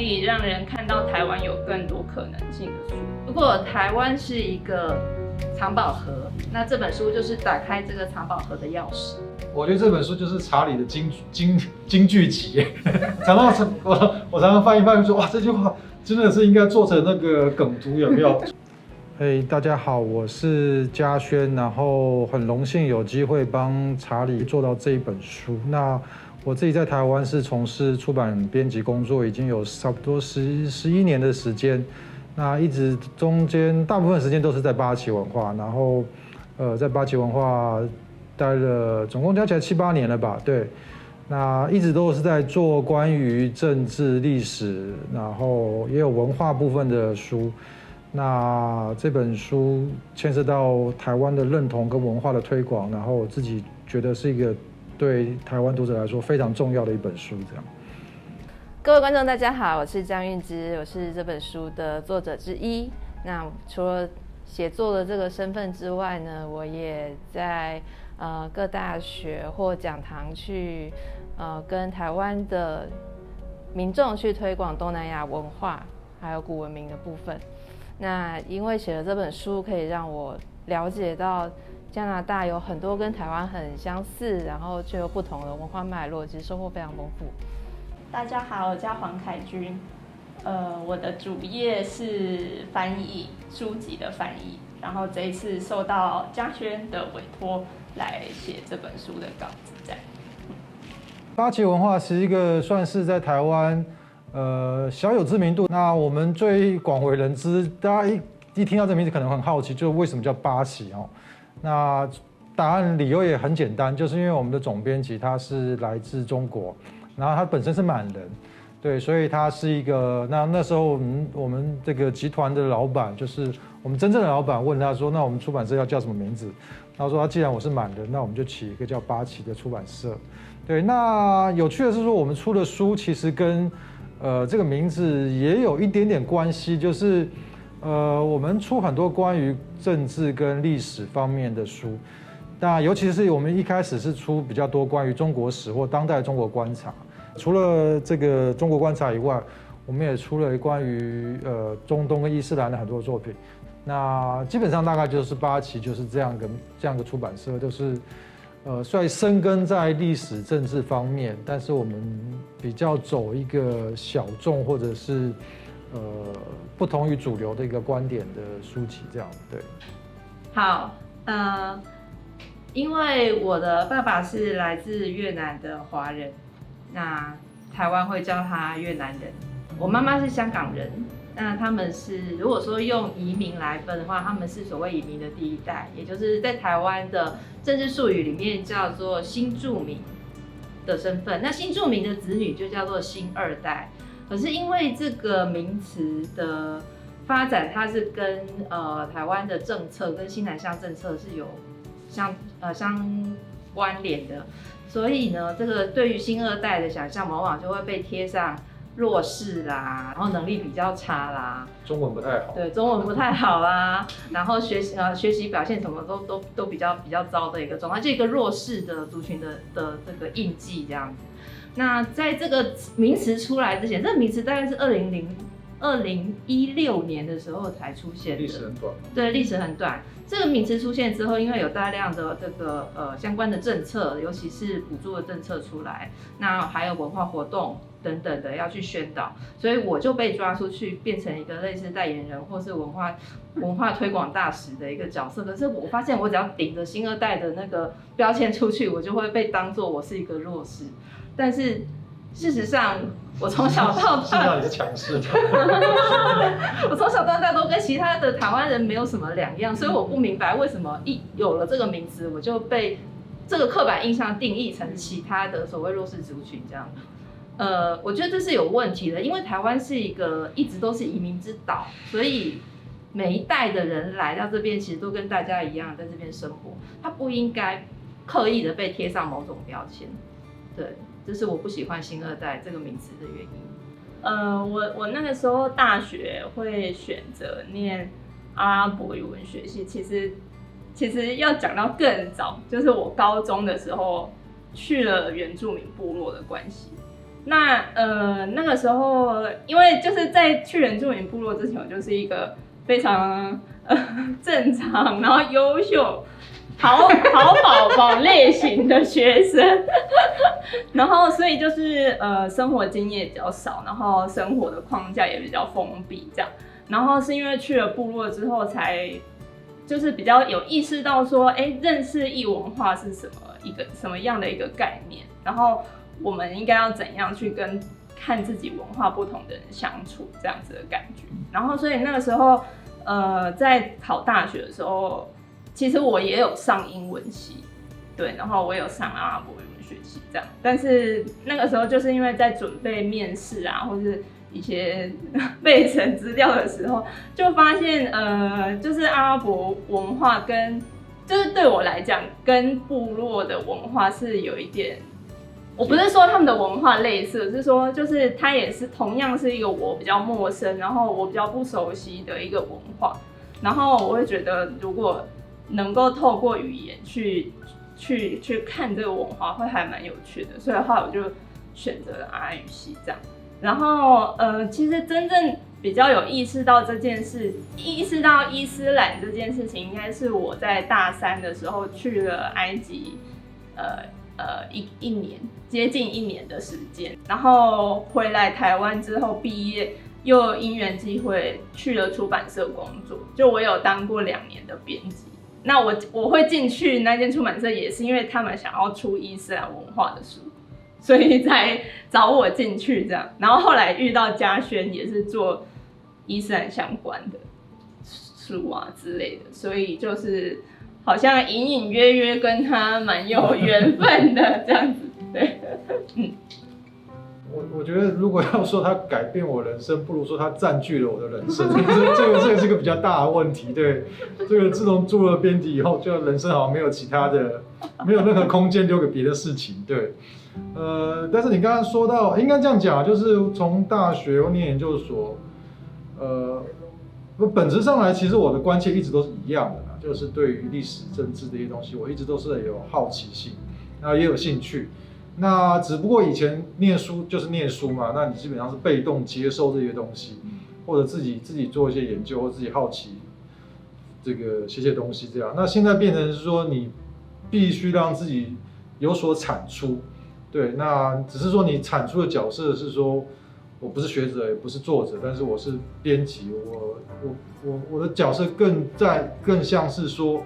以让人看到台湾有更多可能性的书。如果台湾是一个藏宝盒，那这本书就是打开这个藏宝盒的钥匙。我觉得这本书就是查理的金句集，我常常翻一翻说，哇，这句话真的是应该做成那个梗图，有没有？大家好，我是嘉轩，然后很荣幸有机会帮查理做到这一本书。那我自己在台湾是从事出版编辑工作，已经有差不多11年的时间。那一直中间大部分时间都是在八旗文化，然后在八旗文化待了总共加起来7、8年了吧？对，那一直都是在做关于政治、历史，然后也有文化部分的书。那这本书牵涉到台湾的认同跟文化的推广，然后我自己觉得是一个对台湾读者来说非常重要的一本书。这样，各位观众大家好，我是江韵之，我是这本书的作者之一。那除了写作的这个身份之外呢，我也在各大学或讲堂去跟台湾的民众去推广东南亚文化还有古文明的部分。那因为写了这本书，可以让我了解到加拿大有很多跟台湾很相似，然后却有不同的文化脉络，其实收获非常丰富。大家好，我叫黄凯君，我的主业是翻译书籍的翻译，然后这一次受到嘉轩的委托来写这本书的稿子。这样，八旗文化是一个算是在台湾小有知名度。那我们最广为人知，大家一听到这名字可能很好奇，就为什么叫八旗哦？那答案理由也很简单，就是因为我们的总编辑他是来自中国，然后他本身是满人，对，所以他是一个那时候我们这个集团的老板，就是我们真正的老板，问他说，那我们出版社要叫什么名字？他说，既然我是满人，那我们就起一个叫八旗的出版社。对，那有趣的是说，我们出的书其实跟这个名字也有一点点关系，就是我们出很多关于政治跟历史方面的书，那尤其是我们一开始是出比较多关于中国史或当代中国观察。除了这个中国观察以外，我们也出了关于中东跟伊斯兰的很多作品。那基本上大概就是八旗就是这样个出版社，就是虽然深耕在历史政治方面，但是我们比较走一个小众或者是不同于主流的一个观点的书籍，这样。对。好，因为我的爸爸是来自越南的华人，那台湾会叫他越南人。我妈妈是香港人，那他们是如果说用移民来分的话，他们是所谓移民的第一代，也就是在台湾的政治术语里面叫做新住民的身份。那新住民的子女就叫做新二代。可是因为这个名词的发展，它是跟台湾的政策跟新南向政策是有相关联的，所以呢，这个对于新二代的想象，往往就会被贴上弱势啦，然后能力比较差啦，中文不太好，对，中文不太好啦，然后学习表现什么都比较糟的一个状态，就一个弱势的族群的这个印记这样子。那在这个名词出来之前，这个名词大概是2016年的时候才出现的，历史很短。对，历史很短。这个名词出现之后，因为有大量的这个相关的政策，尤其是补助的政策出来，那还有文化活动等等的要去宣导，所以我就被抓出去，变成一个类似代言人或是文化推广大使的一个角色。可是我发现，我只要顶着新二代的那个标签出去，我就会被当作我是一个弱势。但是事实上，我从小到大，你是强势的。我从小到大都跟其他的台湾人没有什么两样，所以我不明白为什么一有了这个名词，我就被这个刻板印象定义成其他的所谓弱势族群这样。我觉得这是有问题的，因为台湾是一个一直都是移民之岛，所以每一代的人来到这边，其实都跟大家一样在这边生活，他不应该刻意的被贴上某种标签。对，这是我不喜欢新二代这个名词的原因。我那个时候大学会选择念阿拉伯语文学系，其实要讲到更早，就是我高中的时候去了原住民部落的关系。那个时候，因为就是在去原住民部落之前，我就是一个非常正常，然后优秀、好宝宝类型的学生，然后所以就是生活经验也比较少，然后生活的框架也比较封闭这样。然后是因为去了部落之后，才就是比较有意识到说，认识异文化是什么样的一个概念，然后我们应该要怎样去跟看自己文化不同的人相处，这样子的感觉。然后所以那个时候，在考大学的时候，其实我也有上英文系，对，然后我有上阿拉伯语文学系这样。但是那个时候就是因为在准备面试啊，或是一些备审资料的时候，就发现就是阿拉伯文化就是对我来讲，跟部落的文化是有一点。我不是说他们的文化类似，是说就是它也是同样是一个我比较陌生，然后我比较不熟悉的一个文化，然后我会觉得如果能够透过语言去看这个文化，会还蛮有趣的，所以后来我就选择了阿拉语系这样。然后其实真正比较有意识到这件事，意识到伊斯兰这件事情，应该是我在大3的时候去了埃及，一年，接近1年的时间，然后回来台湾之后毕业，又因缘机会去了出版社工作，就我有当过2年的编辑。那我会进去那间出版社，也是因为他们想要出伊斯兰文化的书，所以才找我进去这样。然后后来遇到嘉轩，也是做伊斯兰相关的书啊之类的，所以就是好像隐隐约约跟他蛮有缘分的这样子，对，我觉得如果要说他改变我人生，不如说他占据了我的人生，这个是个比较大的问题。对，这个自从做了编辑以后，就人生好像没有其他的，没有任何空间留给别的事情。对，但是你刚刚说到，应该这样讲，就是从大学念研究所，本质上来，其实我的关切一直都是一样的啦，就是对于历史、政治这些东西，我一直都是有好奇心，然后也有兴趣。那只不过以前念书就是念书嘛，那你基本上是被动接受这些东西，或者自己做一些研究，或自己好奇这个写东西这样。那现在变成是说你必须让自己有所产出，对，那只是说你产出的角色是说我不是学者也不是作者，但是我是编辑，我的角色更像是说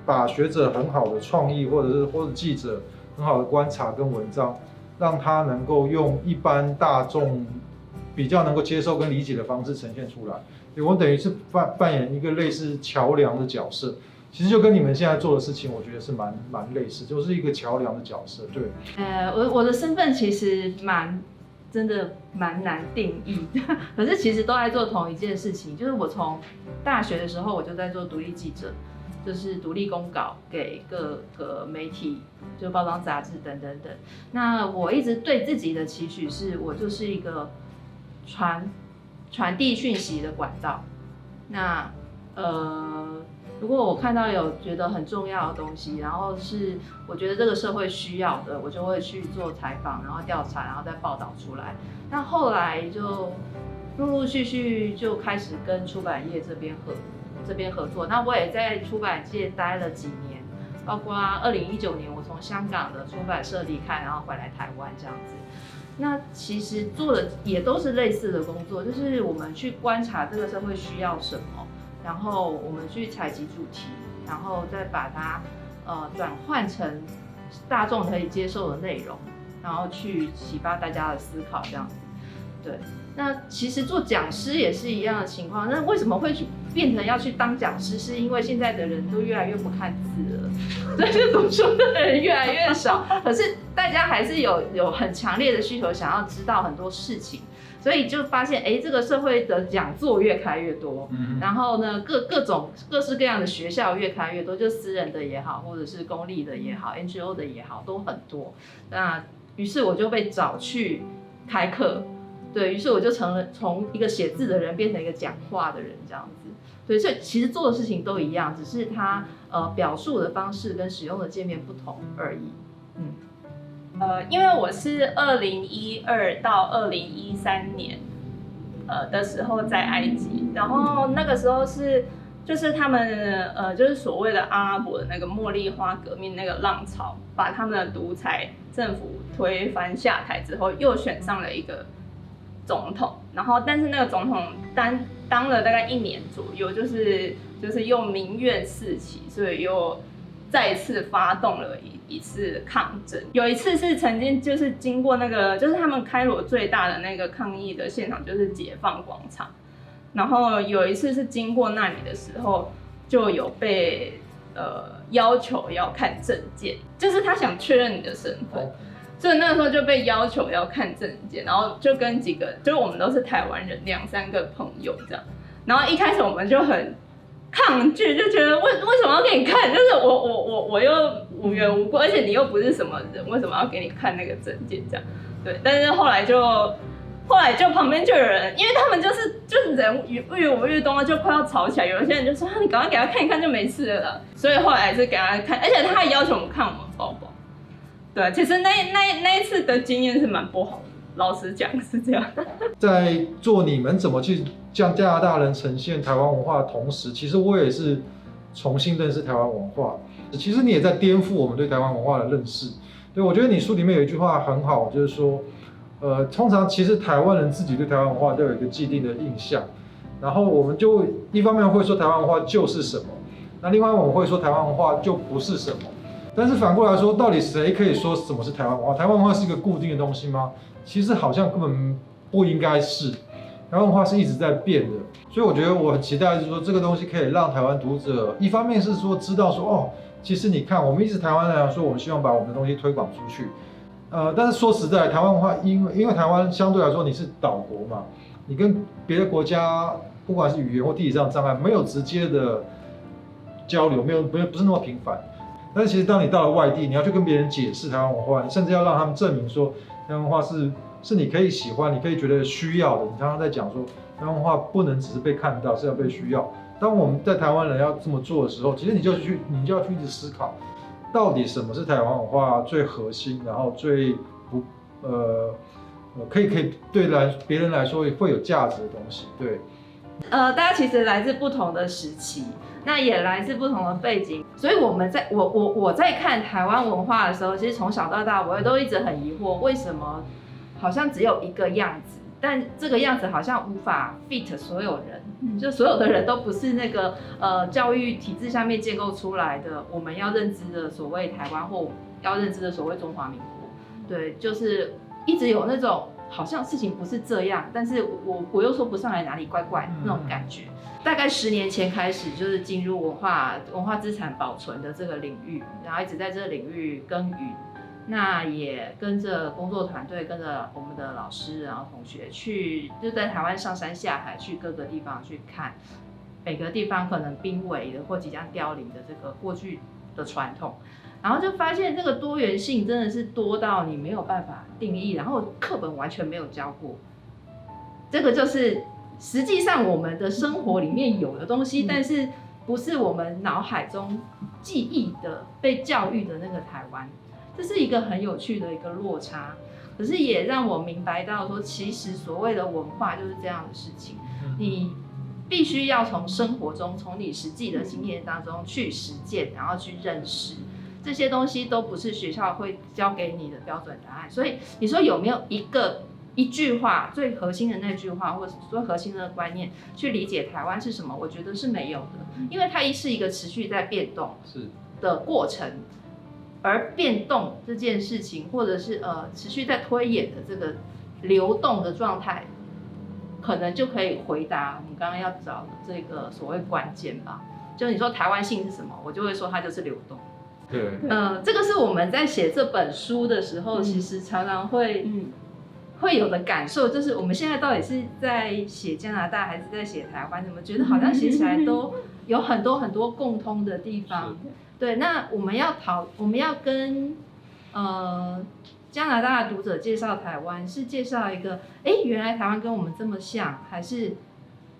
把学者很好的创意或者记者很好的观察跟文章，让他能够用一般大众比较能够接受跟理解的方式呈现出来。我等于是扮演一个类似桥梁的角色，其实就跟你们现在做的事情，我觉得是蛮类似，就是一个桥梁的角色。对，我的身份其实真的蛮难定义的，可是其实都在做同一件事情，就是我从大学的时候我就在做独立记者。就是独立公稿给各个媒体，就报章杂志等等等。那我一直对自己的期许是，我就是一个传递讯息的管道。那如果我看到有觉得很重要的东西，然后是我觉得这个社会需要的，我就会去做采访，然后调查，然后再报道出来。那后来就陆陆续续就开始跟出版业这边合作，那我也在出版界待了几年，包括2019年我从香港的出版社离开，然后回来台湾这样子。那其实做的也都是类似的工作，就是我们去观察这个社会需要什么，然后我们去采集主题，然后再把它转换成大众可以接受的内容，然后去启发大家的思考这样子。对，那其实做讲师也是一样的情况。那为什么会变成要去当讲师？是因为现在的人都越来越不看字了，所以就读书的人越来越少。可是大家还是有很强烈的需求，想要知道很多事情，所以就发现，这个社会的讲座越开越多，然后呢，各式各样的学校越开越多，就私人的也好，或者是公立的也好 ，NGO 的也好，都很多。那于是我就被找去开课。对，于是我就从一个写字的人变成一个讲话的人这样子。对，所以其实做的事情都一样，只是它表述的方式跟使用的界面不同而已。因为我是2012到2013年的时候在埃及，然后那个时候就是他们就是所谓的阿拉伯的那个茉莉花革命那个浪潮，把他们的独裁政府推翻下台之后，又选上了一个总统，然后但是那个总统当了大概1年左右，就是又民怨四起，所以又再次发动了一次抗争。有一次是曾经就是经过那个，就是他们开罗最大的那个抗议的现场，就是解放广场。然后有一次是经过那里的时候，就有被要求要看证件，就是他想确认你的身份。所以那个时候就被要求要看证件，然后就跟几个，就是我们都是台湾人，2、3个朋友这样。然后一开始我们就很抗拒，就觉得为什么要给你看？就是我又无缘无故，而且你又不是什么人，为什么要给你看那个证件这样？对，但是后来就旁边就有人，因为他们就是人越我越多，就快要吵起来。有些人就说你赶快给他看一看就没事了啦。所以后来是给他看，而且他还要求我们看我们包包。对，其实那一次的经验是蛮不好的，老实讲是这样。在做你们怎么去向加拿大人呈现台湾文化的同时，其实我也是重新认识台湾文化。其实你也在颠覆我们对台湾文化的认识。对，我觉得你书里面有一句话很好，就是说，通常其实台湾人自己对台湾文化都有一个既定的印象，然后我们就一方面会说台湾文化就是什么，那另外我们会说台湾文化就不是什么。但是反过来说，到底谁可以说什么是台湾文化？台湾文化是一个固定的东西吗？其实好像根本不应该是。台湾文化是一直在变的，所以我觉得我很期待，就是说这个东西可以让台湾读者，一方面是说知道说哦，其实你看，我们一直台湾人说，我们希望把我们的东西推广出去。但是说实在，台湾文化因为台湾相对来说你是岛国嘛，你跟别的国家不管是语言或地理上的障碍，没有直接的交流，不是那么频繁。但是其实当你到了外地，你要去跟别人解释台湾文化，你甚至要让他们证明说台湾文化是你可以喜欢，你可以觉得需要的。你常常在讲说台湾文化不能只是被看到，是要被需要。当我们在台湾人要这么做的时候，其实你就要去一直思考，到底什么是台湾文化最核心，然后最可以对别人来说会有价值的东西。对，大家其实来自不同的时期。那也来自不同的背景，所以我在看台湾文化的时候，其实从小到大我都一直很疑惑，为什么好像只有一个样子，但这个样子好像无法 fit 所有人，就所有的人都不是那个教育体制下面建构出来的我们要认知的所谓台湾或要认知的所谓中华民国。对，就是一直有那种好像事情不是这样，但是我又说不上来哪里怪怪的那种感觉。大概10年前开始，就是进入文化资产保存的这个领域，然后一直在这个领域耕耘。那也跟着工作团队，跟着我们的老师，然后同学就在台湾上山下海，去各个地方去看，每个地方可能濒危的或即将凋零的这个过去的传统，然后就发现这个多元性真的是多到你没有办法定义，然后课本完全没有教过，这个就是实际上我们的生活里面有的东西，但是不是我们脑海中记忆的被教育的那个台湾，这是一个很有趣的一个落差。可是也让我明白到说，其实所谓的文化就是这样的事情，你必须要从生活中，从你实际的经验当中去实践，然后去认识。这些东西都不是学校会教给你的标准答案。所以你说有没有一句话最核心的那句话，或者最核心的观念去理解台湾是什么？我觉得是没有的，因为它是一个持续在变动的过程，而变动这件事情，或者是持续在推演的这个流动的状态，可能就可以回答我们刚刚要找的这个所谓关键吧。就你说台湾性是什么，我就会说它就是流动。对，这个是我们在写这本书的时候，其实常常会有的感受，就是我们现在到底是在写加拿大还是在写台湾？怎么觉得好像写起来都有很多很多共通的地方？对，那我们要跟加拿大的读者介绍台湾，是介绍一个原来台湾跟我们这么像，还是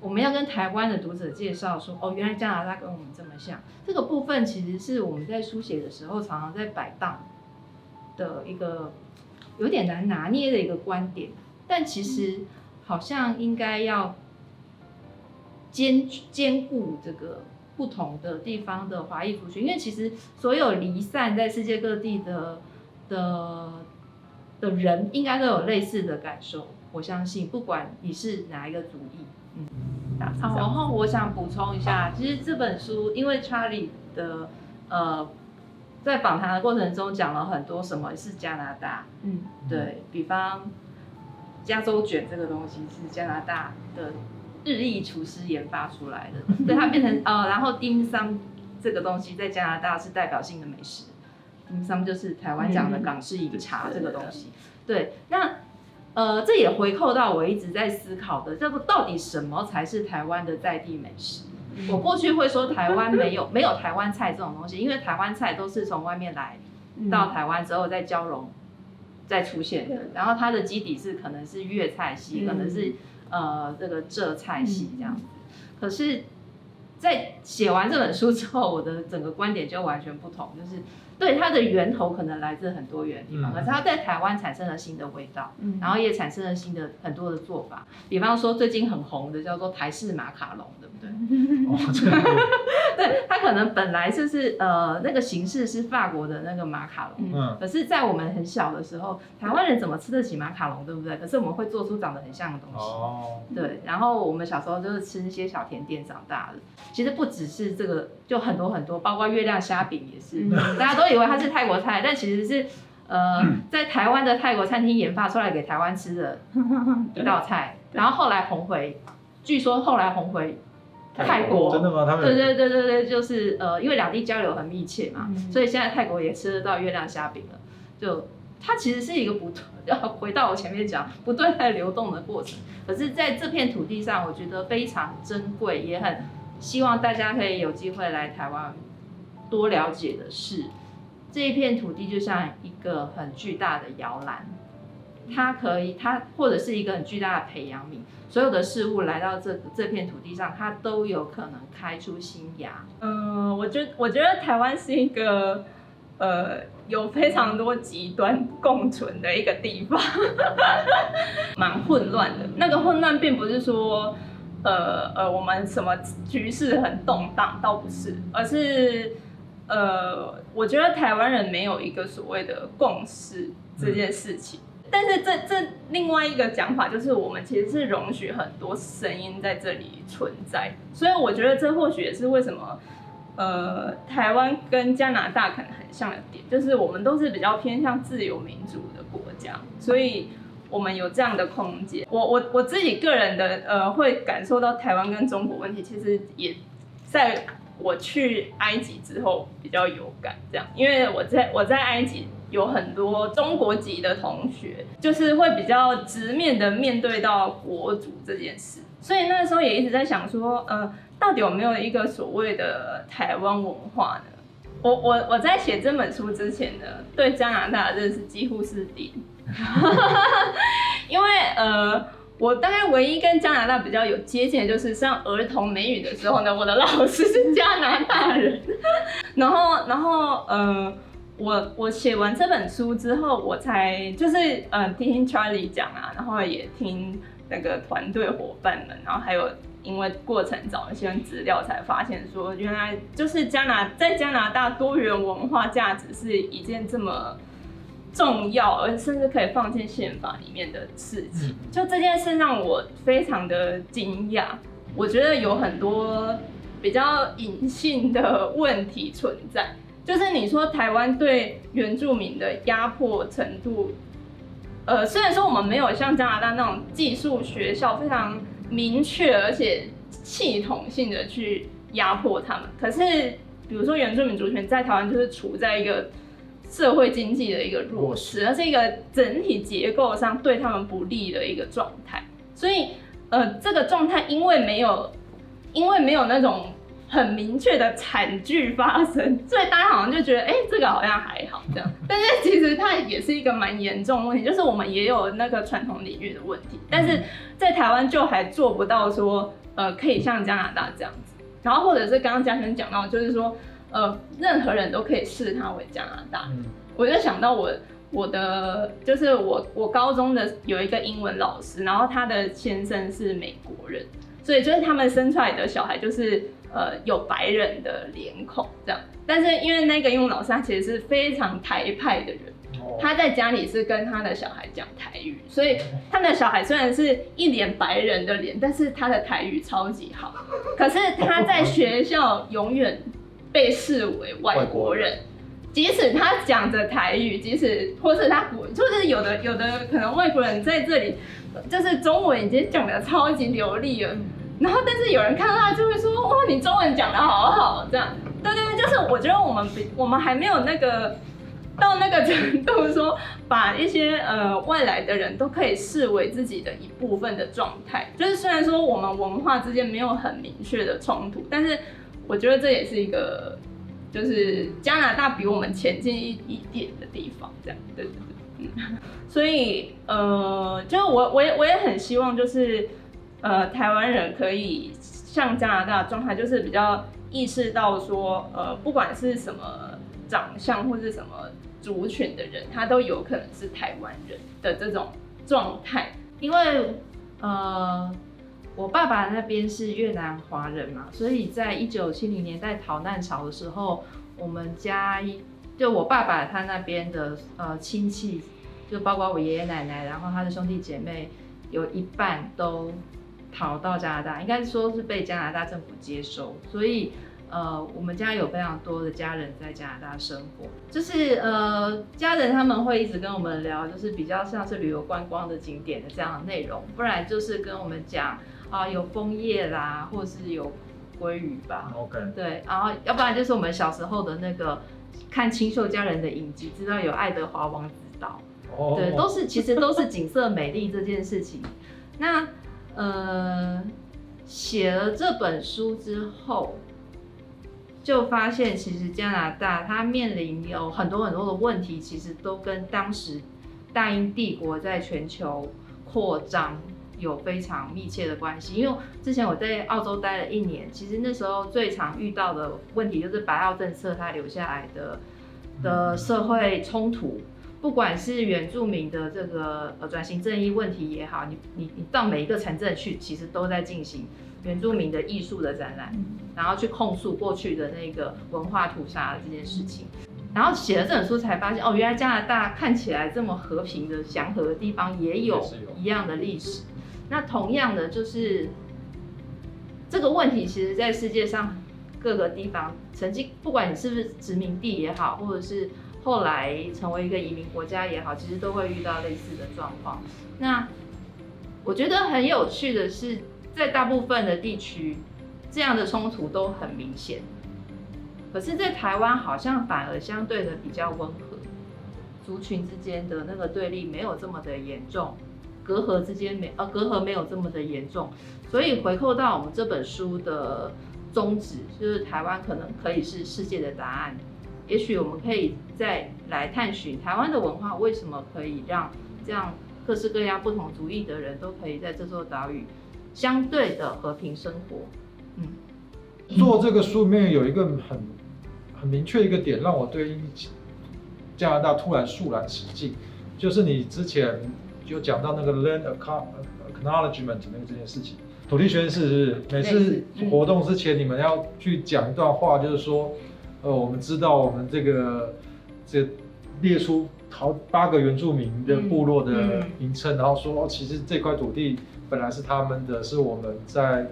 我们要跟台湾的读者介绍说原来加拿大跟我们这么像？这个部分其实是我们在书写的时候常常在摆荡的一个有点难拿捏的一个观点，但其实好像应该要兼顾这个不同的地方的华裔族群，因为其实所有离散在世界各地的人，应该都有类似的感受。我相信，不管你是哪一个族裔，然后我想补充一下，其实这本书，因为 Charlie 的在访谈的过程中讲了很多什么是加拿大，对，比方加州卷这个东西是加拿大的日裔厨师研发出来的，对，它变成然后 dim sum 这个东西在加拿大是代表性的美食，dim sum 就是台湾讲的港式饮茶这个东西，对，那这也回扣到我一直在思考的，到底什么才是台湾的在地美食？我过去会说台湾没有台湾菜这种东西，因为台湾菜都是从外面来到台湾之后再交融再出现的，然后它的基底是可能是粤菜系，可能是这个浙菜系这样子。可是，在写完这本书之后，我的整个观点就完全不同，就是对它的源头可能来自很多元的地方，可是它在台湾产生了新的味道，然后也产生了新的很多的做法，比方说最近很红的叫做台式马卡龙，对不对？对，它可能本来就是那个形式是法国的那个马卡龙，可是在我们很小的时候，台湾人怎么吃得起马卡龙，对不对？可是我们会做出长得很像的东西，对。然后我们小时候就是吃一些小甜点长大的，其实不只是这个，就很多很多，包括月亮虾饼也是，大家都以为它是泰国菜，但其实是在台湾的泰国餐厅研发出来给台湾吃的一道菜，然后后来红回，据说后来红回泰国，真的吗？他们对，就是因为两地交流很密切嘛，所以现在泰国也吃得到月亮虾饼了。就它其实是一个要回到我前面讲不断在流动的过程，可是在这片土地上，我觉得非常珍贵，也很希望大家可以有机会来台湾多了解的是，这一片土地就像一个很巨大的摇篮，它或者是一个很巨大的培养皿，所有的事物来到这片土地上，它都有可能开出新芽。我觉得台湾是一个有非常多极端共存的一个地方，蛮混乱的。那个混乱并不是说我们什么局势很动荡，倒不是，而是我觉得台湾人没有一个所谓的共识这件事情。但是这另外一个讲法就是，我们其实是容许很多声音在这里存在，所以我觉得这或许也是为什么台湾跟加拿大可能很像的点，就是我们都是比较偏向自由民主的国家，所以我们有这样的空间。我自己个人的会感受到台湾跟中国问题，其实也在我去埃及之后比较有感，这样，因为我在埃及有很多中国籍的同学，就是会比较直面的面对到国族这件事，所以那时候也一直在想说，到底有没有一个所谓的台湾文化呢？我在写这本书之前呢，对加拿大的认识几乎是零，因为我大概唯一跟加拿大比较有接近的就是上儿童美语的时候呢，我的老师是加拿大人，然后我写完这本书之后，我才就是听 Charlie 讲啊，然后也听那个团队伙伴们，然后还有因为过程找一些资料，才发现说原来就是在加拿大多元文化价值是一件这么重要，而甚至可以放进宪法里面的事情。就这件事让我非常的惊讶，我觉得有很多比较隐性的问题存在。就是你说台湾对原住民的压迫程度，虽然说我们没有像加拿大那种寄宿学校非常明确而且系统性的去压迫他们，可是比如说原住民族群在台湾就是处在一个社会经济的一个弱势，而是一个整体结构上对他们不利的一个状态。所以这个状态因为没有那种很明确的惨剧发生，所以大家好像就觉得这个好像还好这样，但是其实它也是一个蛮严重的问题，就是我们也有那个传统领域的问题，但是在台湾就还做不到说可以像加拿大这样子，然后或者是刚刚嘉轩讲到，就是说任何人都可以视它为加拿大，我就想到就是我高中的有一个英文老师，然后他的先生是美国人，所以就是他们生出来的小孩就是有白人的脸孔这样。但是因为那个英文老师他其实是非常台派的人，他在家里是跟他的小孩讲台语，所以他的小孩虽然是一脸白人的脸，但是他的台语超级好。可是他在学校永远被视为外国人。即使他讲着台语，即使或是就是有的可能外国人在这里，就是中文已经讲得超级流利了，然后但是有人看到他就会说，哦，你中文讲得好好，这样，对，就是我觉得我们还没有到那个程度，说把一些外来的人都可以视为自己的一部分的状态。就是虽然说我们文化之间没有很明确的冲突，但是我觉得这也是一个。就是加拿大比我们前进一点的地方，这样，对，所以就我也很希望，就是台湾人可以像加拿大的状态，就是比较意识到说，不管是什么长相或是什么族群的人，他都有可能是台湾人的这种状态，因为我爸爸那边是越南华人嘛，所以在1970年代逃难潮的时候，我们家就我爸爸他那边的亲戚，就包括我爷爷奶奶，然后他的兄弟姐妹，有一半都逃到加拿大，应该说是被加拿大政府接收，所以我们家有非常多的家人在加拿大生活，就是家人他们会一直跟我们聊，就是比较像是旅游观光的景点的这样的内容，不然就是跟我们讲有枫叶啦，或是有鲑鱼吧。OK。对，然后要不然就是我们小时候的那个看清秀佳人的影集，知道有爱德华王子岛。对，其实都是景色美丽这件事情。那写了这本书之后，就发现其实加拿大它面临有很多的问题，其实都跟当时大英帝国在全球扩张有非常密切的关系。因为之前我在澳洲待了1年，其实那时候最常遇到的问题就是白澳政策它留下来的社会冲突，不管是原住民的这个转型正义问题也好，你到每一个城镇去，其实都在进行原住民的艺术的展览，然后去控诉过去的那个文化屠杀的这件事情。然后写了这本书才发现，原来加拿大看起来这么和平的祥和的地方，也有一样的历史。那同样的，就是这个问题，其实在世界上各个地方曾经，不管你是不是殖民地也好，或者是后来成为一个移民国家也好，其实都会遇到类似的状况。那我觉得很有趣的是，在大部分的地区，这样的冲突都很明显。可是，在台湾好像反而相对的比较温和，族群之间的那个对立没有这么的严重，隔阂没有这么的严重，所以回扣到我们这本书的宗旨，就是台湾可能可以是世界的答案。也许我们可以再来探寻台湾的文化为什么可以让这样各式各样不同族裔的人都可以在这座岛屿相对的和平生活。做这个书里面有一个很明确一个点，让我对加拿大突然肃然起敬，就是你之前就讲到那个 land acknowledgement 那个这件事情，土地宣誓是每次活动之前你们要去讲一段话，就是说，我们知道我们这列出8个原住民的部落的名称，然后说其实这块土地本来是他们的，是我们在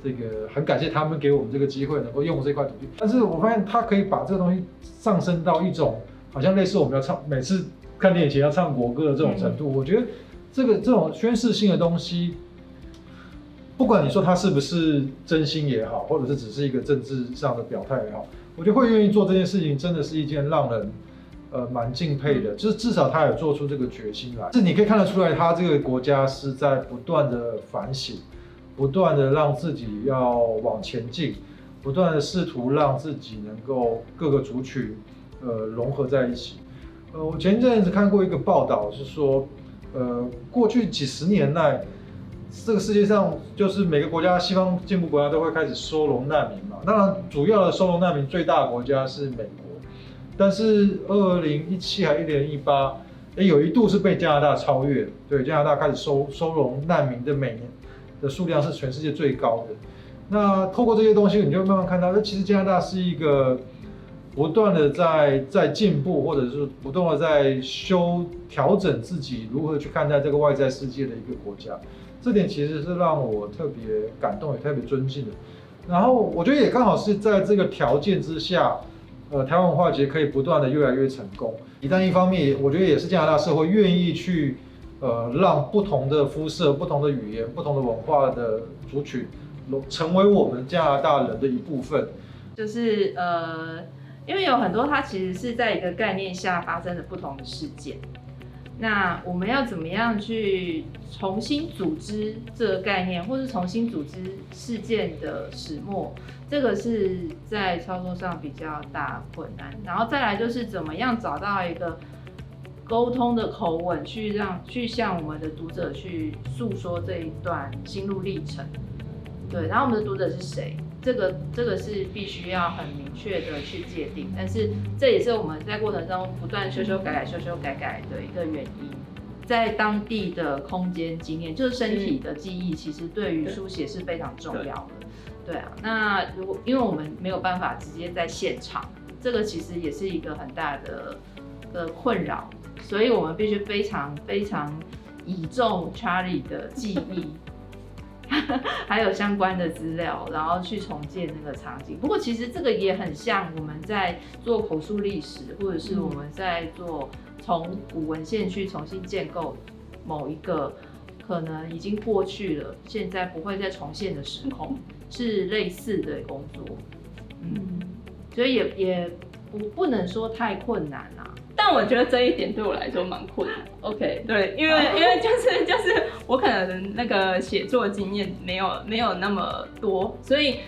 这个很感谢他们给我们这个机会能够用这块土地。但是我发现他可以把这个东西上升到一种好像类似我们要唱每次看电影前要唱国歌的这种程度。我觉得这种宣示性的东西，不管你说他是不是真心也好，或者是只是一个政治上的表态也好，我觉得会愿意做这件事情，真的是一件让人蛮敬佩的，就是至少他有做出这个决心来。是你可以看得出来，他这个国家是在不断的反省，不断的让自己要往前进，不断的试图让自己能够各个族群融合在一起。我前一阵子看过一个报道，是说过去几十年来，这个世界上就是每个国家西方进步国家都会开始收容难民嘛。当然，主要的收容难民最大的国家是美国，但是2017还2018，有一度是被加拿大超越的，对，加拿大开始收容难民的每年的数量是全世界最高的。那透过这些东西，你就慢慢看到，其实加拿大是一个不断的在进步，或者是不断的在调整自己如何去看待这个外在世界的一个国家。这点其实是让我特别感动，也特别尊敬的。然后我觉得也刚好是在这个条件之下，台湾文化节可以不断的越来越成功。但一方面，我觉得也是加拿大社会愿意去让不同的肤色、不同的语言、不同的文化的族群成为我们加拿大人的一部分。就是因为有很多它其实是在一个概念下发生的不同的事件。那我们要怎么样去重新组织这个概念，或是重新组织事件的始末，这个是在操作上比较大困难。然后再来就是怎么样找到一个沟通的口吻，去向我们的读者去诉说这一段心路历程。对，然后我们的读者是谁？这个是必须要很明确的去界定，但是这也是我们在过程中不断修修改改的一个原因。在当地的空间经验，就是身体的记忆，其实对于书写是非常重要的。对啊，那因为我们没有办法直接在现场，这个其实也是一个很大的困扰，所以我们必须非常非常倚重 Charlie 的记忆。还有相关的资料，然后去重建那个场景。不过其实这个也很像我们在做口述历史，或者是我们在做从古文献去重新建构某一个可能已经过去了，现在不会再重现的时空，是类似的工作。所以也不能说太困难啊。但我觉得这一点对我来说蛮困难。OK， 对，因为就是我可能那个写作经验没有那么多，所以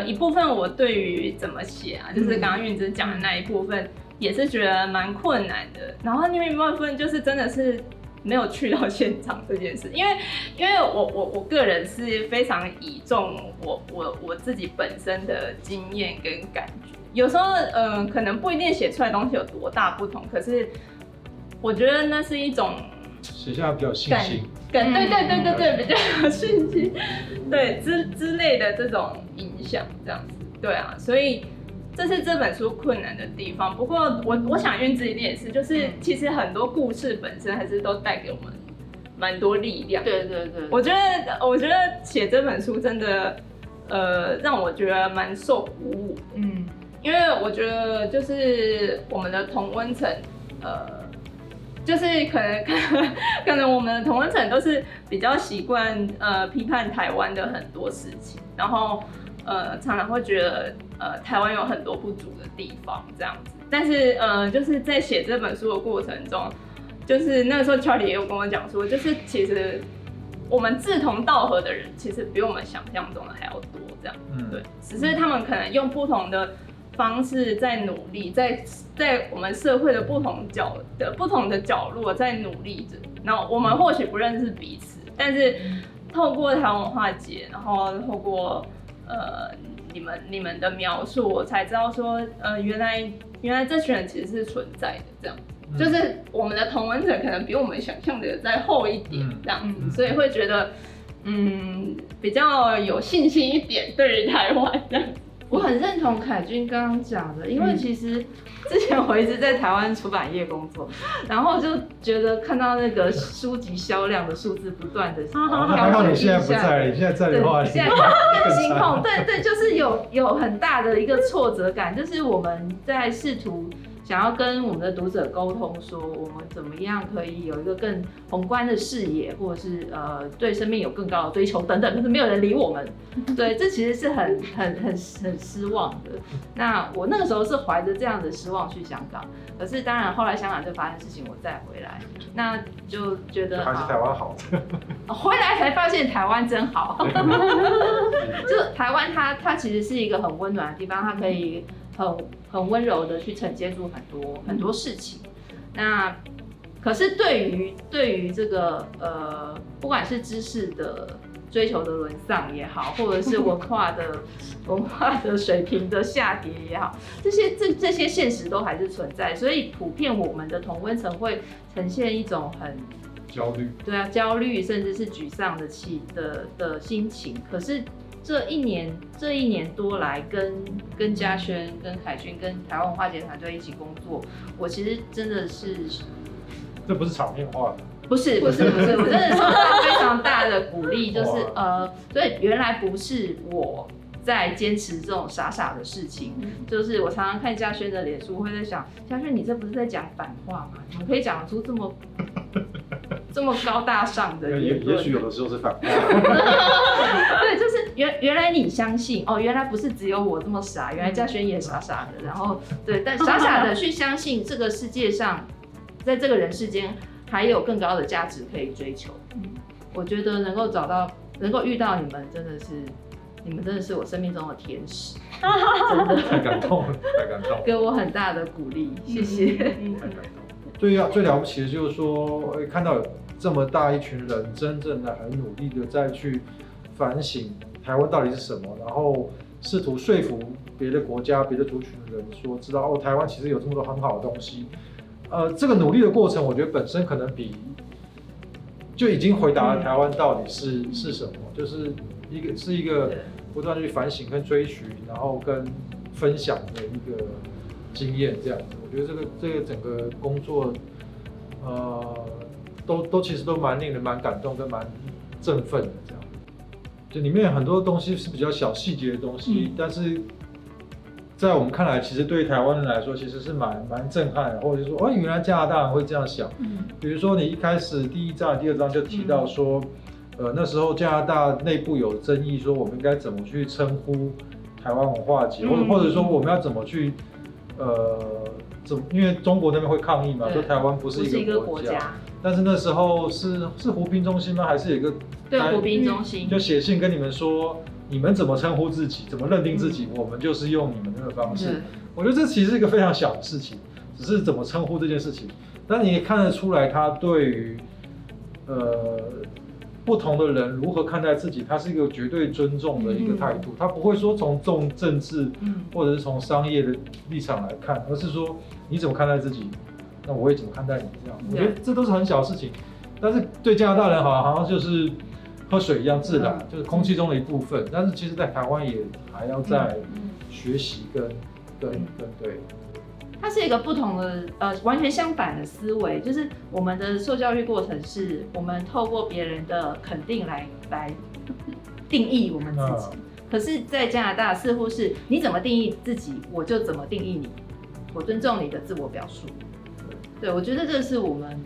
一部分我对于怎么写啊，就是刚刚韵之讲的那一部分，也是觉得蛮困难的。然后另外一部分就是真的是没有去到现场这件事，因为我个人是非常倚重我自己本身的经验跟感觉。有时候，可能不一定写出来的东西有多大不同，可是我觉得那是一种写下比较有信心，对，比较有信心，对之类的这种影响，这样子，对啊，所以这是这本书困难的地方。不过我想韵之一定也是，就是其实很多故事本身还是都带给我们蛮多力量。对，我觉得写这本书真的，让我觉得蛮受鼓舞的。因为我觉得就是我们的同温层，就是可能我们的同温层都是比较习惯批判台湾的很多事情，然后常常会觉得台湾有很多不足的地方这样子。但是就是在写这本书的过程中，就是那个时候 Charlie 也有跟我讲说，就是其实我们志同道合的人其实比我们想象中的还要多这样。对，只是他们可能用不同的方式在努力，在我们社会的不同的角落在努力着。然后我们或许不认识彼此，但是透过台湾文化节，然后透过你们的描述，我才知道说原来这群人其实是存在的这样。就是我们的同温层可能比我们想象的再厚一点这样子，所以会觉得比较有信心一点对于台湾这样。我很认同凯君刚刚讲的，因为其实之前我一直在台湾出版业工作，然后就觉得看到那个书籍销量的数字不断的还好你现在不在，你现在在的话，现在更心痛。对，就是有很大的一个挫折感，就是我们在试图想要跟我们的读者沟通，说我们怎么样可以有一个更宏观的视野，或者是对生命有更高的追求等等，可是没有人理我们。对，这其实是很失望的。那我那个时候是怀着这样的失望去香港，可是当然后来香港就发生事情，我再回来，那就觉得还是台湾好。回来才发现台湾真好。就台湾它其实是一个很温暖的地方，它可以很温柔的去承接住很多事情。那可是对于这个不管是知识的追求的沦丧也好，或者是文化的水平的下跌也好，这些现实都还是存在，所以普遍我们的同温层会呈现一种很焦虑，对啊，焦虑甚至是沮丧的心情。可是这一年多来跟嘉轩、跟凯勋、跟台湾文化节团队一起工作，我其实真的是，这不是场面话的。不是，我真的受到非常大的鼓励，就是所以原来不是我在坚持这种傻傻的事情，就是我常常看嘉轩的脸书，会在想，嘉轩你这不是在讲反话吗？你们可以讲出这么高大上的言论，也许有的时候是反话。对，就是原来你相信哦，原来不是只有我这么傻，原来嘉轩也傻傻的，然后对，但傻傻的去相信这个世界上，在这个人世间还有更高的价值可以追求。我觉得能够遇到你们，你们真的是我生命中的天使，真的太感动了，太感动了，给我很大的鼓励，谢谢。太感动了。最了不起的就是说，看到有这么大一群人真正的很努力的在去反省台湾到底是什么，然后试图说服别的国家、别的族群的人说，知道哦，台湾其实有这么多很好的东西。这个努力的过程，我觉得本身可能就已经回答了台湾到底是什么，就是一个不断去反省跟追寻，然后跟分享的一个经验这样子。我觉得这个整个工作，其实都蛮令人蛮感动跟蛮振奋的这样。就里面有很多东西是比较小细节的东西，但是在我们看来，其实对于台湾人来说，其实是蛮震撼的，或者是说，原来加拿大人会这样想。比如说你一开始第一章、第二章就提到说，那时候加拿大内部有争议，说我们应该怎么去称呼台湾文化节，或者说我们要怎么去，因为中国那边会抗议嘛，说台湾不是一个国家。但是那时候是湖滨中心吗？还是有一个对湖滨中心就写信跟你们说，你们怎么称呼自己，怎么认定自己，我们就是用你们那个方式。我觉得这其实是一个非常小的事情，只是怎么称呼这件事情。但你也看得出来，他对于不同的人如何看待自己，他是一个绝对尊重的一个态度。他不会说从重政治或者是从商业的立场来看，而是说你怎么看待自己，那我也怎么看待你这样。我觉得这都是很小的事情，但是对加拿大人好像就是喝水一样自然，就是空气中的一部分。但是其实，在台湾也还要在学习跟对。它是一个不同的完全相反的思维，就是我们的受教育过程是我们透过别人的肯定来定义我们自己。可是，在加拿大似乎是你怎么定义自己，我就怎么定义你，我尊重你的自我表述。对，我觉得这是我们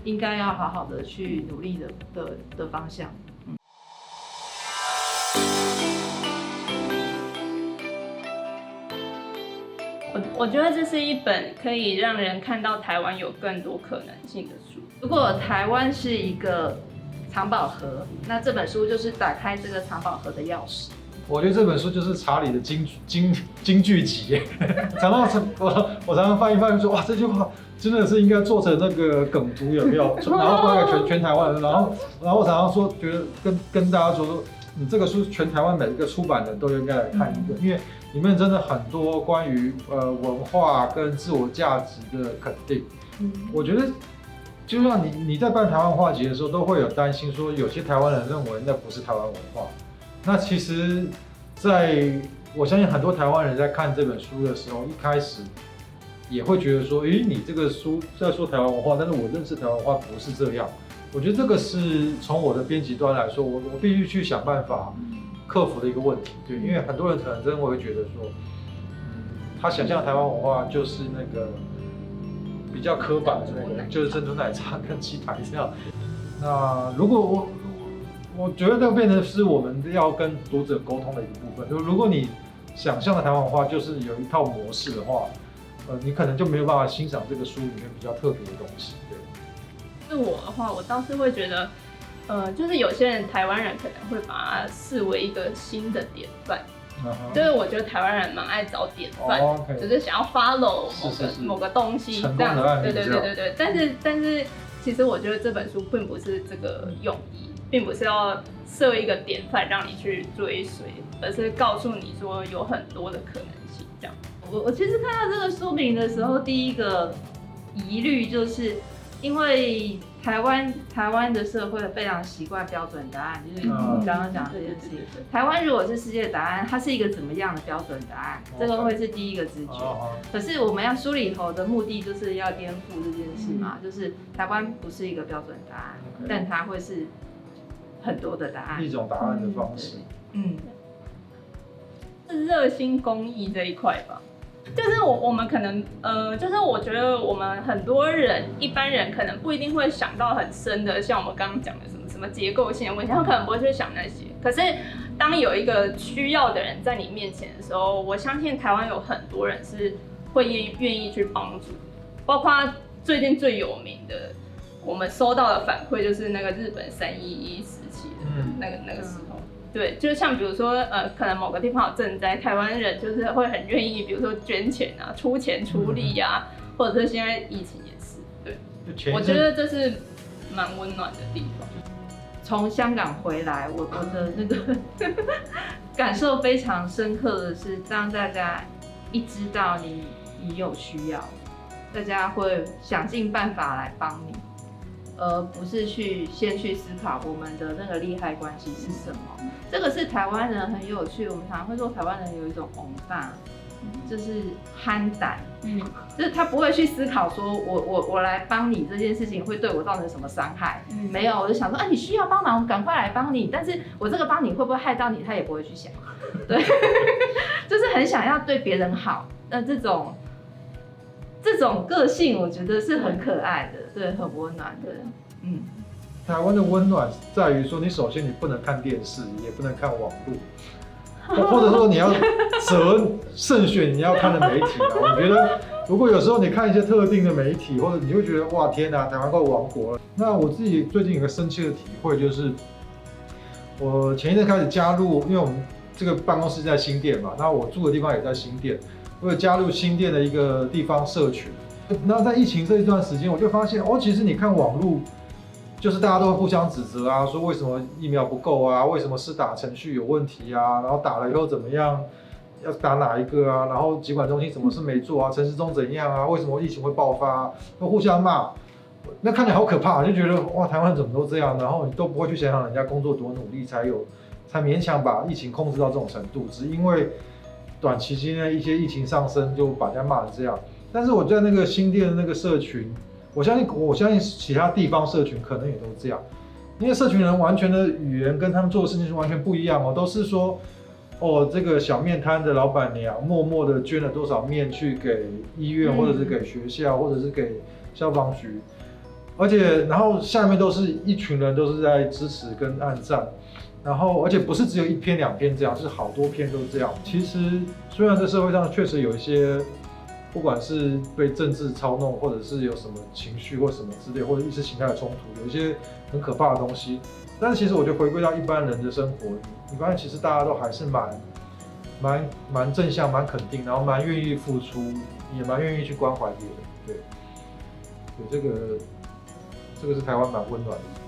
应该要好好的去努力的方向。我觉得这是一本可以让人看到台湾有更多可能性的书。如果台湾是一个藏宝盒，那这本书就是打开这个藏宝盒的钥匙。我觉得这本书就是查理的京剧集，我常常翻一翻，说哇，这句话真的是应该做成那个梗图，有没有？然后发给全台湾人，然后我常常说，觉得跟大家说，你这个书全台湾每一个出版人都应该来看一个，因为里面真的很多关于文化跟自我价值的肯定。我觉得就像你在办台湾文化节的时候，都会有担心说，有些台湾人认为那不是台湾文化。那其实，我相信很多台湾人在看这本书的时候，一开始也会觉得说，你这个书在说台湾文化，但是我认识台湾文化不是这样。我觉得这个是从我的编辑端来说，我必须去想办法克服的一个问题。对，因为很多人可能真的会觉得说，他想象台湾文化就是那个比较刻板的那个，就是珍珠奶茶跟鸡排这样。那如果我觉得这个变成是我们要跟读者沟通的一部分。就如果你想象的台湾文化就是有一套模式的话，你可能就没有办法欣赏这个书里面比较特别的东西。对。是我的话，我倒是会觉得，就是有些人台湾人可能会把它视为一个新的典范。就是我觉得台湾人蛮爱找典范，就是想要 follow 某个东西这样。对。但是其实我觉得这本书并不是这个用意。并不是要设一个典范让你去追随，而是告诉你说有很多的可能性。这样，我其实看到这个说明的时候，第一个疑虑就是因为台湾的社会非常习惯标准答案，就是你刚刚讲的这件事情。台湾如果是世界的答案，它是一个怎么样的标准答案？这个会是第一个直觉。可是我们要梳理头的目的就是要颠覆这件事嘛，就是台湾不是一个标准答案，但它会是很多的答案，一种答案的方式。是热心公益这一块吧。就是我们可能就是我觉得我们很多人一般人可能不一定会想到很深的，像我们刚刚讲的什么结构性的问题，他可能不会去想那些。可是当有一个需要的人在你面前的时候，我相信台湾有很多人是会愿意去帮助，包括最近最有名的，我们收到的反馈就是那个日本311时期的那个时候。对，就像比如说，可能某个地方有赈灾，台湾人就是会很愿意，比如说捐钱啊、出钱出力啊，或者是现在疫情也是，对，我觉得这是蛮温暖的地方。从香港回来，我的那个感受非常深刻的是，当大家一知道你有需要，大家会想尽办法来帮你。而不是先去思考我们的那个利害关系是什么。这个是台湾人很有趣，我们常常会说台湾人有一种宏大，就是憨胆，就是他不会去思考说我来帮你这件事情会对我造成什么伤害，没有，我就想说你需要帮忙，我赶快来帮你，但是我这个帮你会不会害到你，他也不会去想，对，就是很想要对别人好，那这种个性，我觉得是很可爱的，对，很温暖的。台湾的温暖在于说，你首先你不能看电视，也不能看网络，或者说你要慎选你要看的媒体啊。我觉得，如果有时候你看一些特定的媒体，或者你会觉得哇天哪，台湾快亡国了。那我自己最近有个深切的体会，就是我前一阵开始加入，因为我们这个办公室在新店嘛，那我住的地方也在新店。我有加入新店的一个地方社群，那在疫情这一段时间，我就发现其实你看网络，就是大家都会互相指责啊，说为什么疫苗不够啊，为什么施打程序有问题啊，然后打了以后怎么样，要打哪一个啊，然后疾管中心什么事没做啊，陈时中怎样啊，为什么疫情会爆发啊，都互相骂，那看起来好可怕，就觉得哇，台湾怎么都这样，然后你都不会去想想人家工作多努力才勉强把疫情控制到这种程度，只因为短期之内一些疫情上升，就把人家骂成这样。但是我在那个新店的那个社群，我相信其他地方社群可能也都这样，因为社群人完全的语言跟他们做的事情是完全不一样哦，都是说这个小面摊的老板娘默默的捐了多少面去给医院，或者是给学校，或者是给消防局，然后下面都是一群人都是在支持跟按赞。然后，而且不是只有1篇2篇这样，是好多篇都是这样。其实，虽然在社会上确实有一些，不管是被政治操弄，或者是有什么情绪或什么之类，或者意识形态的冲突，有一些很可怕的东西。但是其实我觉得回归到一般人的生活，你发现其实大家都还是蛮正向、蛮肯定，然后蛮愿意付出，也蛮愿意去关怀别人。对，这个是台湾蛮温暖的。